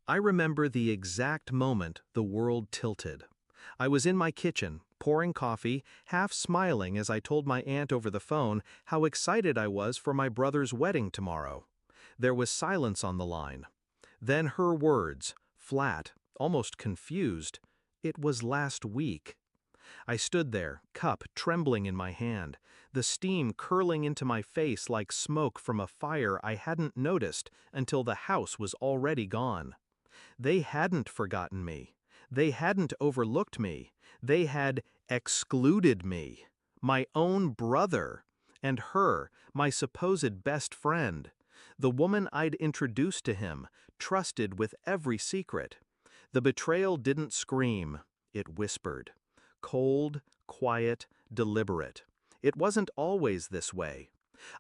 I remember the exact moment the world tilted. I was in my kitchen, pouring coffee, half smiling as I told my aunt over the phone how excited I was for my brother's wedding tomorrow. There was silence on the line. Then her words, flat, almost confused. It was last week. I stood there, cup trembling in my hand, the steam curling into my face like smoke from a fire I hadn't noticed until the house was already gone. They hadn't forgotten me. They hadn't overlooked me. They had excluded me. My own brother. And her, my supposed best friend. The woman I'd introduced to him, trusted with every secret. The betrayal didn't scream. It whispered. Cold, quiet, deliberate. It wasn't always this way.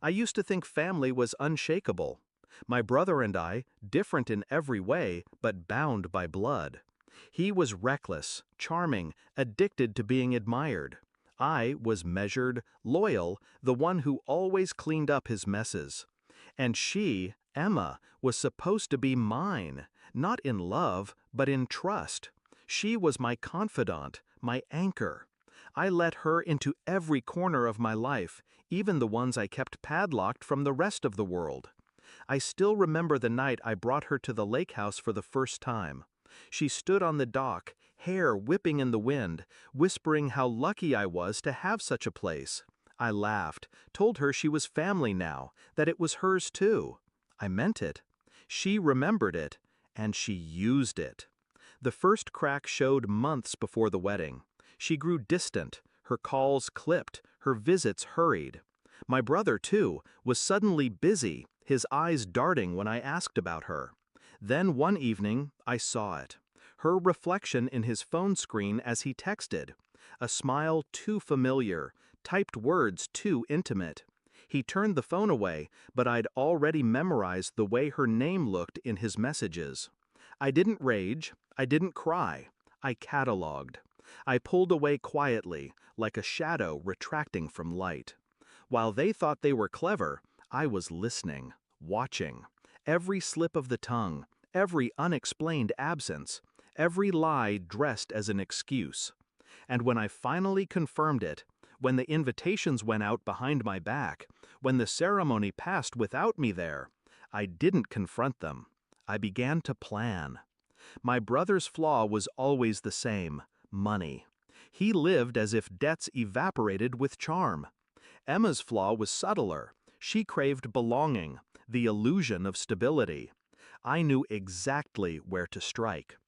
I used to think family was unshakable. My brother and I, different in every way, but bound by blood. He was reckless, charming, addicted to being admired. I was measured, loyal, the one who always cleaned up his messes. And she, Emma, was supposed to be mine, not in love, but in trust. She was my confidant, my anchor. I let her into every corner of my life, even the ones I kept padlocked from the rest of the world. I still remember the night I brought her to the lake house for the first time. She stood on the dock, hair whipping in the wind, whispering how lucky I was to have such a place. I laughed, told her she was family now, that it was hers too. I meant it. She remembered it, and she used it. The first crack showed months before the wedding. She grew distant, her calls clipped, her visits hurried. My brother, too, was suddenly busy, his eyes darting when I asked about her. Then one evening, I saw it. Her reflection in his phone screen as he texted. A smile too familiar, typed words too intimate. He turned the phone away, but I'd already memorized the way her name looked in his messages. I didn't rage, I didn't cry. I cataloged. I pulled away quietly, like a shadow retracting from light. While they thought they were clever, I was listening, watching. Every slip of the tongue, every unexplained absence, every lie dressed as an excuse. And when I finally confirmed it, when the invitations went out behind my back, when the ceremony passed without me there, I didn't confront them. I began to plan. My brother's flaw was always the same: money. He lived as if debts evaporated with charm. Emma's flaw was subtler. She craved belonging, the illusion of stability. I knew exactly where to strike.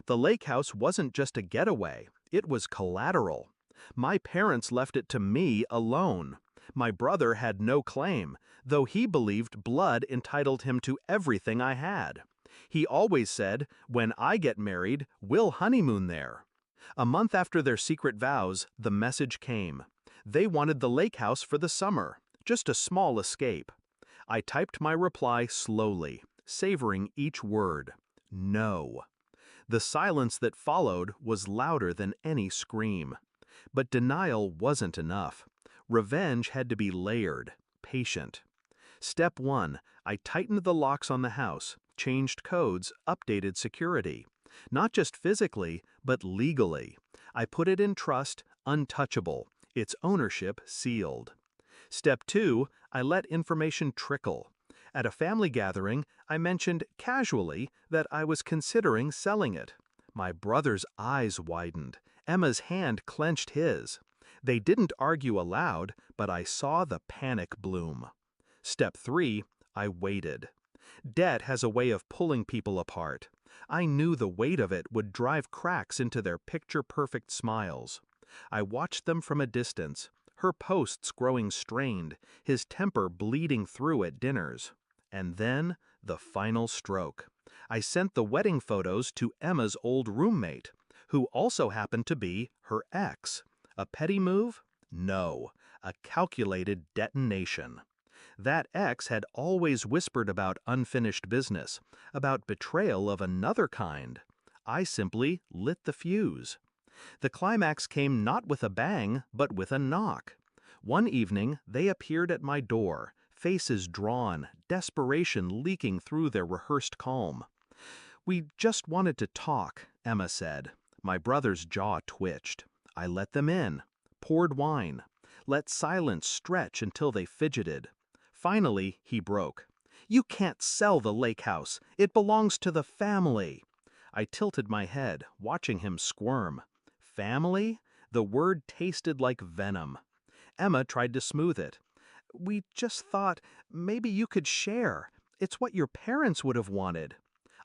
The lake house wasn't just a getaway, it was collateral. My parents left it to me alone. My brother had no claim, though he believed blood entitled him to everything I had. He always said, "When I get married, we'll honeymoon there." A month after their secret vows, the message came. They wanted the lake house for the summer, just a small escape. I typed my reply slowly, savoring each word. No. The silence that followed was louder than any scream. But denial wasn't enough. Revenge had to be layered, patient. Step 1, I tightened the locks on the house, changed codes, updated security. Not just physically, but legally. I put it in trust, untouchable, its ownership sealed. Step 2, I let information trickle. At a family gathering, I mentioned casually that I was considering selling it. My brother's eyes widened. Emma's hand clenched his. They didn't argue aloud, but I saw the panic bloom. Step 3, I waited. Debt has a way of pulling people apart. I knew the weight of it would drive cracks into their picture-perfect smiles. I watched them from a distance, her posts growing strained, his temper bleeding through at dinners. And then, the final stroke. I sent the wedding photos to Emma's old roommate, who also happened to be her ex. A petty move? No, a calculated detonation. That ex had always whispered about unfinished business, about betrayal of another kind. I simply lit the fuse. The climax came not with a bang, but with a knock. One evening, they appeared at my door, faces drawn, desperation leaking through their rehearsed calm. We just wanted to talk, Emma said. My brother's jaw twitched. I let them in, poured wine, let silence stretch until they fidgeted. Finally, he broke. You can't sell the lake house. It belongs to the family. I tilted my head, watching him squirm. Family? The word tasted like venom. Emma tried to smooth it. We just thought maybe you could share. It's what your parents would have wanted.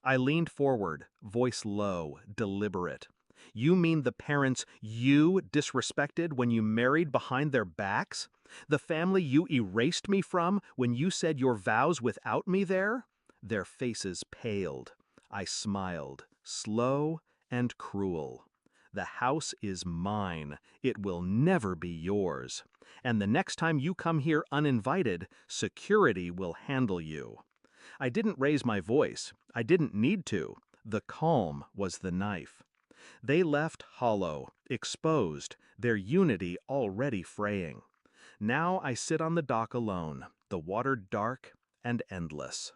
I leaned forward, voice low, deliberate. You mean the parents you disrespected when you married behind their backs? The family you erased me from when you said your vows without me there? Their faces paled. I smiled, slow and cruel. The house is mine. It will never be yours. And the next time you come here uninvited, security will handle you. I didn't raise my voice. I didn't need to. The calm was the knife. They left hollow, exposed, their unity already fraying. Now I sit on the dock alone, the water dark and endless.